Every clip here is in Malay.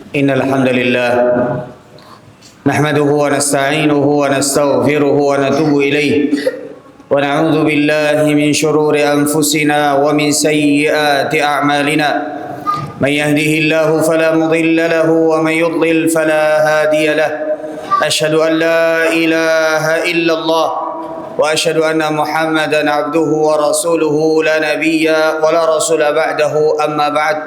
إن الحمد لله نحمده ونستعينه ونستغفره ونتوب إليه ونعوذ بالله من شرور أنفسنا ومن سيئات أعمالنا من يهده الله فلا مضل له ومن يضلل فلا هادي له أشهد أن لا إله إلا الله وأشهد أن محمدا عبده ورسوله لا نبي ولا رسول بعده أما بعد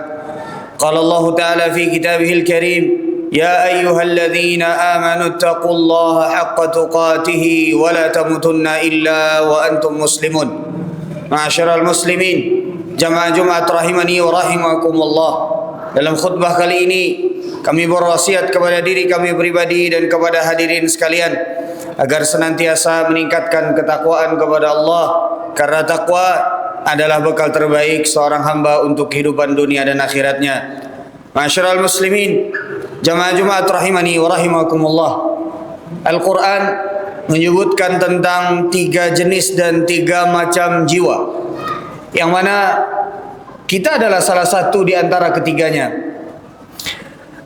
قال الله تعالى في كتابه الكريم يا أيها الذين آمنوا اتقوا الله حق تقاته ولا تموتن إلا وأنتم مسلمون. معاشر المسlimin, jamaah Jumat rahimani wa rahimakumullah. Dalam khutbah kali ini kami berwasiat kepada diri kami pribadi dan kepada hadirin sekalian agar senantiasa meningkatkan ketakwaan kepada Allah, karena takwa adalah bekal terbaik seorang hamba untuk kehidupan dunia dan akhiratnya. Ma'asyiral muslimin, jamaah Jumat rahimani wa rahimakumullah. Al-Quran menyebutkan tentang 3 jenis dan 3 macam jiwa, yang mana kita adalah salah satu di antara ketiganya.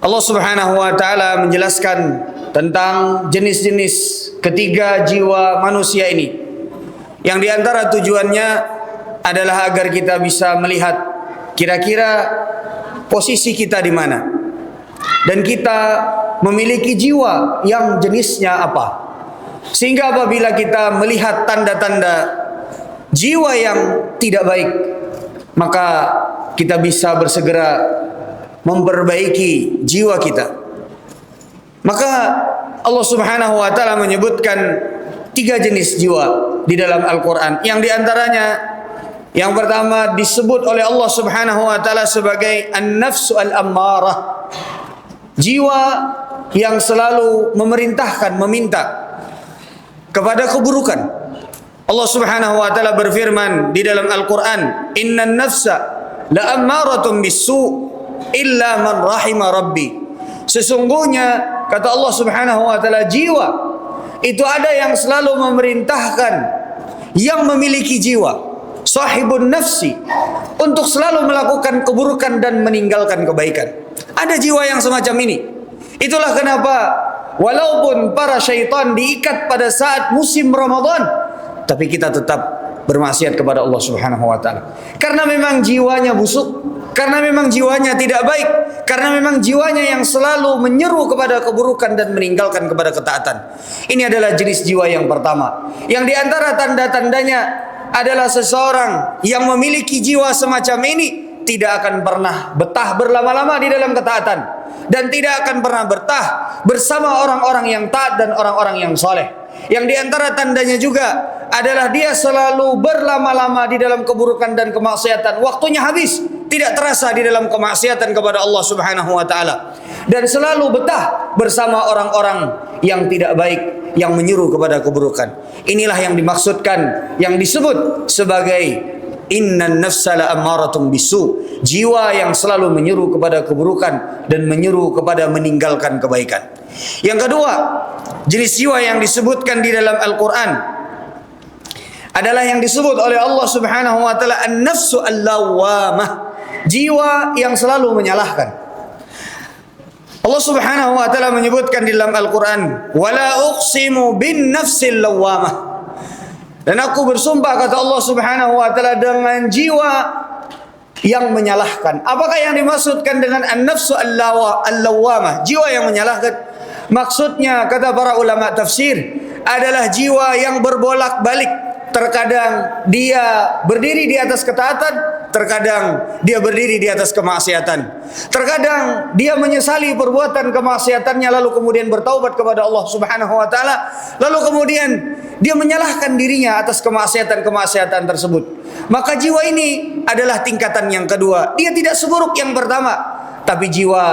Allah Subhanahu wa taala menjelaskan tentang jenis-jenis ketiga jiwa manusia ini, yang di antara tujuannya adalah agar kita bisa melihat kira-kira posisi kita di mana, dan kita memiliki jiwa yang jenisnya apa, sehingga apabila kita melihat tanda-tanda jiwa yang tidak baik, maka kita bisa bersegera memperbaiki jiwa kita. Maka Allah Subhanahu wa taala menyebutkan 3 jenis jiwa di dalam Al-Quran, yang diantaranya yang pertama disebut oleh Allah Subhanahu wa taala sebagai an-nafsu al-ammarah, jiwa yang selalu memerintahkan, meminta kepada keburukan. Allah Subhanahu wa taala berfirman di dalam Al-Quran, innan nafsa la'ammaratun bis-su' illa man rahima rabbi. Sesungguhnya kata Allah Subhanahu wa taala, jiwa itu ada yang selalu memerintahkan, yang memiliki jiwa sahibun nafsi, untuk selalu melakukan keburukan dan meninggalkan kebaikan. Ada jiwa yang semacam ini. Itulah kenapa walaupun para syaitan diikat pada saat musim Ramadan, tapi kita tetap bermaksiat kepada Allah Subhanahu wa taala. Karena memang jiwanya busuk, karena memang jiwanya tidak baik, karena memang jiwanya yang selalu menyeru kepada keburukan dan meninggalkan kepada ketaatan. Ini adalah jenis jiwa yang pertama, yang diantara tanda-tandanya adalah seseorang yang memiliki jiwa semacam ini tidak akan pernah betah berlama-lama di dalam ketaatan, dan tidak akan pernah betah bersama orang-orang yang taat dan orang-orang yang soleh. Yang diantara tandanya juga adalah dia selalu berlama-lama di dalam keburukan dan kemaksiatan. Waktunya habis, tidak terasa di dalam kemaksiatan kepada Allah Subhanahu wa taala, dan selalu betah bersama orang-orang yang tidak baik, yang menyuruh kepada keburukan. Inilah yang dimaksudkan, yang disebut sebagai innan nafsa la'ammaratun bisu, jiwa yang selalu menyuruh kepada keburukan dan menyuruh kepada meninggalkan kebaikan. Yang kedua, jenis jiwa yang disebutkan di dalam Al-Quran adalah yang disebut oleh Allah Subhanahu wa taala an-nafsu al-lawwamah, jiwa yang selalu menyalahkan. Allah Subhanahu wa taala menyebutkan di dalam Al-Quran, wala uqsimu bin nafsil lawwamah, dan aku bersumpah kata Allah Subhanahu wa taala dengan jiwa yang menyalahkan. Apakah yang dimaksudkan dengan an-nafsu al-lawwamah, jiwa yang menyalahkan? Maksudnya kata para ulama tafsir adalah jiwa yang berbolak-balik. Terkadang dia berdiri di atas ketaatan, terkadang dia berdiri di atas kemaksiatan. Terkadang dia menyesali perbuatan kemaksiatannya, lalu kemudian bertaubat kepada Allah Subhanahu wa taala, lalu kemudian dia menyalahkan dirinya atas kemaksiatan-kemaksiatan tersebut. Maka jiwa ini adalah tingkatan yang kedua. Dia tidak seburuk yang pertama, tapi jiwa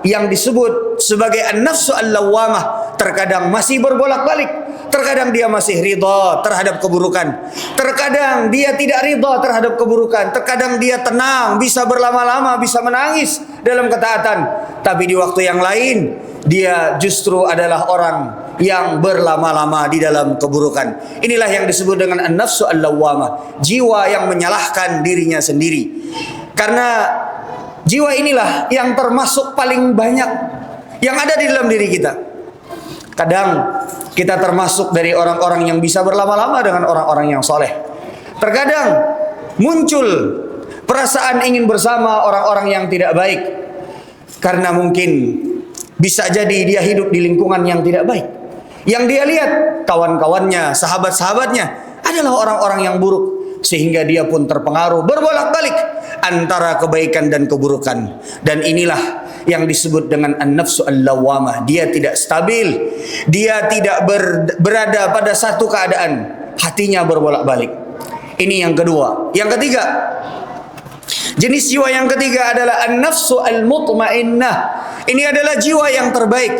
yang disebut sebagai an-nafsu al-lawwamah terkadang masih berbolak-balik. Terkadang dia masih ridha terhadap keburukan, terkadang dia tidak ridha terhadap keburukan, terkadang dia tenang, bisa berlama-lama, bisa menangis dalam ketaatan, tapi di waktu yang lain dia justru adalah orang yang berlama-lama di dalam keburukan. Inilah yang disebut dengan an-nafsu al-lawwamah, jiwa yang menyalahkan dirinya sendiri. Karena Jiwa inilah yang termasuk paling banyak yang ada di dalam diri kita. Kadang kita termasuk dari orang-orang yang bisa berlama-lama dengan orang-orang yang soleh. Terkadang muncul perasaan ingin bersama orang-orang yang tidak baik, karena mungkin bisa jadi dia hidup di lingkungan yang tidak baik. Yang dia lihat kawan-kawannya, sahabat-sahabatnya adalah orang-orang yang buruk, sehingga dia pun terpengaruh berbolak-balik antara kebaikan dan keburukan. Dan inilah yang disebut dengan an-nafsu al-lawwamah. Dia tidak stabil, dia tidak berada pada satu keadaan, hatinya berbolak-balik. Ini yang kedua. Yang ketiga, jenis jiwa yang ketiga adalah an-nafsu al-mutmainnah. Ini adalah jiwa yang terbaik,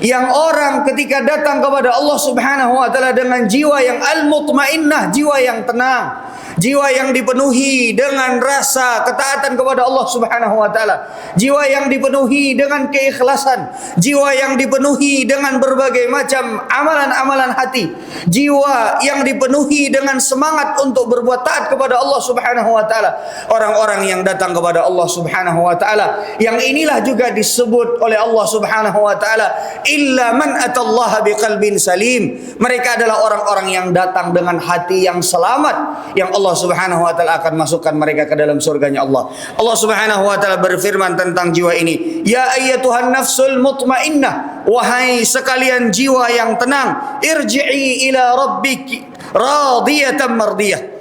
yang orang ketika datang kepada Allah Subhanahu wa taala dengan jiwa yang al-mutmainnah, jiwa yang tenang, jiwa yang dipenuhi dengan rasa ketaatan kepada Allah Subhanahu wa taala, jiwa yang dipenuhi dengan keikhlasan, jiwa yang dipenuhi dengan berbagai macam amalan-amalan hati, jiwa yang dipenuhi dengan semangat untuk berbuat taat kepada Allah Subhanahu wa taala. Orang-orang yang datang kepada Allah Subhanahu wa taala, yang inilah juga disebut oleh Allah Subhanahu wa taala, illa man atallaha biqalbin salim. Mereka adalah orang-orang yang datang dengan hati yang selamat, yang Allah Subhanahu wa taala akan masukkan mereka ke dalam surganya Allah. Allah Subhanahu wa taala berfirman tentang jiwa ini, ya ayyatuhan nafsul mutmainnah, wahai sekalian jiwa yang tenang, irji'i ila rabbiki radiyatan mardiyah.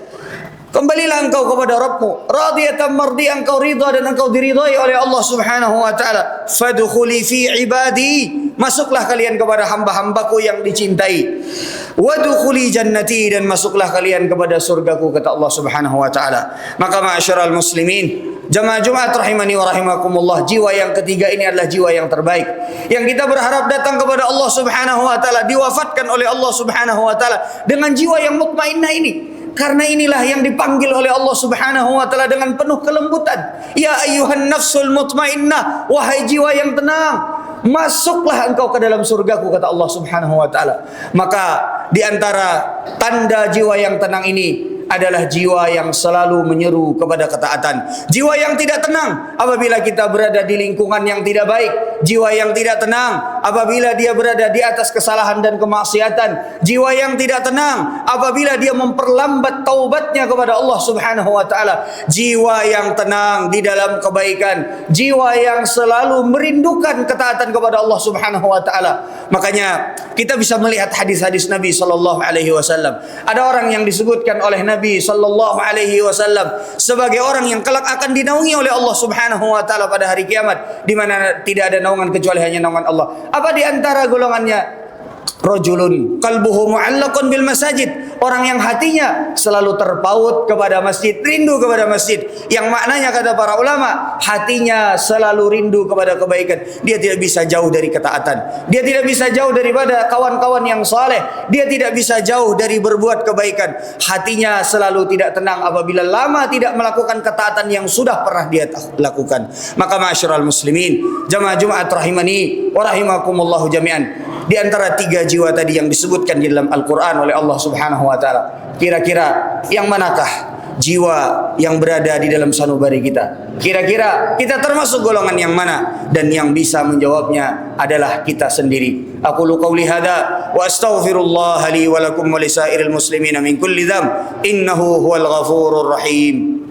Kembalilah engkau kepada Rabbmu, radiyatan mardiyah, engkau ridha dan engkau diridhai oleh Allah Subhanahu wa taala. Fadkhuli fi ibadi, masuklah kalian kepada hamba-hambaku yang dicintai. Wadkhuli jannati, dan masuklah kalian kepada surgaku, kata Allah Subhanahu wa taala. Maka ma'asyiral muslimin, jamaah Jumat rahimani wa rahimakumullah, jiwa yang ketiga ini adalah jiwa yang terbaik, yang kita berharap datang kepada Allah Subhanahu wa taala, diwafatkan oleh Allah Subhanahu wa taala dengan jiwa yang mutmainnah ini. Karena inilah yang dipanggil oleh Allah Subhanahu wa taala dengan penuh kelembutan. Ya ayyuhan nafsul mutmainnah, wahai jiwa yang tenang, masuklah engkau ke dalam surgaku, kata Allah Subhanahu wa taala. Maka di antara tanda jiwa yang tenang ini adalah jiwa yang selalu menyeru kepada ketaatan. Jiwa yang tidak tenang apabila kita berada di lingkungan yang tidak baik. Jiwa yang tidak tenang apabila dia berada di atas kesalahan dan kemaksiatan. Jiwa yang tidak tenang apabila dia memperlambat taubatnya kepada Allah Subhanahu wa taala. Jiwa yang tenang di dalam kebaikan, jiwa yang selalu merindukan ketaatan kepada Allah Subhanahu wa taala. Makanya kita bisa melihat hadis-hadis Nabi sallallahu alaihi wasallam. Ada orang yang disebutkan oleh Nabi sallallahu alaihi wasallam sebagai orang yang kelak akan dinaungi oleh Allah Subhanahu wa taala pada hari kiamat, di mana tidak ada naungan kecuali hanya naungan Allah. Apa di antara golongannya? Rajulun qalbuhu mu'allaqun bil masajid, orang yang hatinya selalu terpaut kepada masjid, rindu kepada masjid. Yang maknanya kata para ulama, hatinya selalu rindu kepada kebaikan. Dia tidak bisa jauh dari ketaatan. Dia tidak bisa jauh daripada kawan-kawan yang saleh. Dia tidak bisa jauh dari berbuat kebaikan. Hatinya selalu tidak tenang apabila lama tidak melakukan ketaatan yang sudah pernah dia lakukan. Maka ma'asyiral muslimin, jamaah Jumat rahimani wa rahimakumullahu jami'an, di antara tiga jiwa tadi yang disebutkan di dalam Al-Quran oleh Allah Subhanahu wa taala, kira-kira yang manakah jiwa yang berada di dalam sanubari kita? Kira-kira kita termasuk golongan yang mana? Dan yang bisa menjawabnya adalah kita sendiri. Aqulu qauli hadza wa astaghfirullah li wa lakum wa lisairil muslimina min kulli dzamb innahu huwal ghafurur rahim.